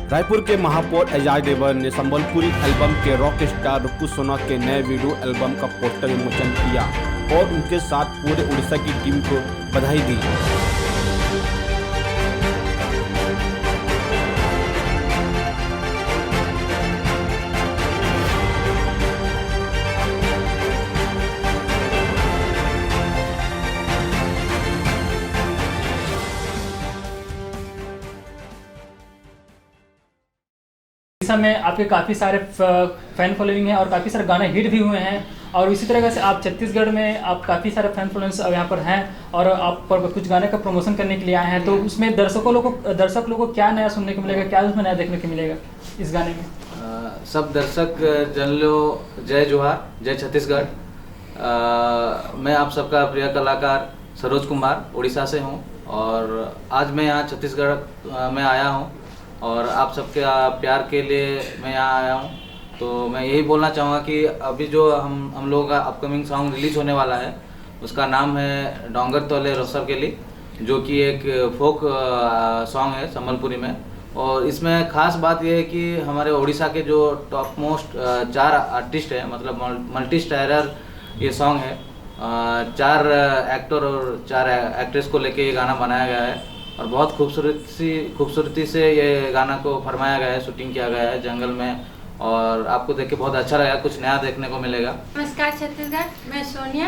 रायपुर के महापौर एजाज देवर ने संबलपुरी एल्बम के रॉक स्टार रुकू सोना के नए वीडियो एल्बम का पोस्टर विमोचन किया और उनके साथ पूरे उड़ीसा की टीम को बधाई दी। में आपके काफ़ी सारे फैन फॉलोइंग है और काफ़ी सारे गाने हिट भी हुए हैं और इसी तरह से आप छत्तीसगढ़ में आप काफ़ी सारे फैन फॉलोइंग्स यहाँ पर हैं और आप पर कुछ गाने का प्रमोशन करने के लिए आए हैं, तो उसमें दर्शक लोगों को क्या नया सुनने को मिलेगा, क्या उसमें नया देखने को मिलेगा इस गाने में? सब दर्शक जन लो जय जोहार, जय छत्तीसगढ़। मैं आप सबका प्रिय कलाकार सरोज कुमार उड़ीसा से हूँ और आज मैं यहाँ छत्तीसगढ़ में आया हूँ और आप सबके प्यार के लिए मैं यहाँ आया हूँ। तो मैं यही बोलना चाहूँगा कि अभी जो हम लोगों का अपकमिंग सॉन्ग रिलीज होने वाला है उसका नाम है डोंगर तोले रोसर के लिए, जो कि एक फोक सॉन्ग है संबलपुरी में। और इसमें खास बात यह है कि हमारे उड़ीसा के जो टॉप मोस्ट 4 आर्टिस्ट हैं, मतलब मल्टी स्टारर ये सॉन्ग है। 4 एक्टर और 4 एक्ट्रेस को लेके ये गाना बनाया गया है और बहुत खूबसूरती से ये गाना को फरमाया गया है, शूटिंग किया गया है जंगल में और आपको देख के बहुत अच्छा लगेगा, कुछ नया देखने को मिलेगा। नमस्कार छत्तीसगढ़, मैं सोनिया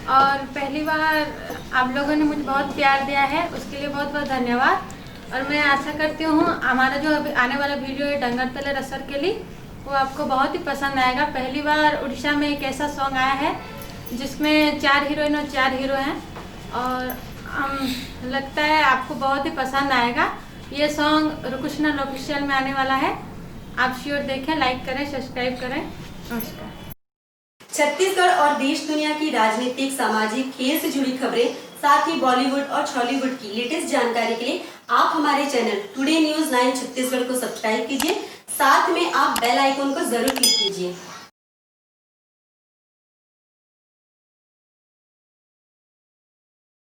और पहली बार आप लोगों ने मुझे बहुत प्यार दिया है, उसके लिए बहुत बहुत धन्यवाद। और मैं आशा करती हूँ हमारा जो अभी आने वाला वीडियो है डंगर तले रसर के लिए वो आपको बहुत ही पसंद आएगा। पहली बार उड़ीसा में एक ऐसा सॉन्ग आया है जिसमें 4 हीरोइन और 4 हीरो हैं और लगता है आपको बहुत ही पसंद आएगा। ये सॉन्ग रुकुशनल ऑफिशियल में आने वाला है, आप श्योर देखें, लाइक करें, सब्सक्राइब करें। नमस्कार। छत्तीसगढ़ और देश दुनिया की राजनीतिक, सामाजिक, खेल से जुड़ी खबरें, साथ ही बॉलीवुड और हॉलीवुड की लेटेस्ट जानकारी के लिए आप हमारे चैनल टुडे न्यूज़ 9 छत्तीसगढ़ को सब्सक्राइब कीजिए। साथ में आप बेल आइकन को जरूर क्लिक कीजिए।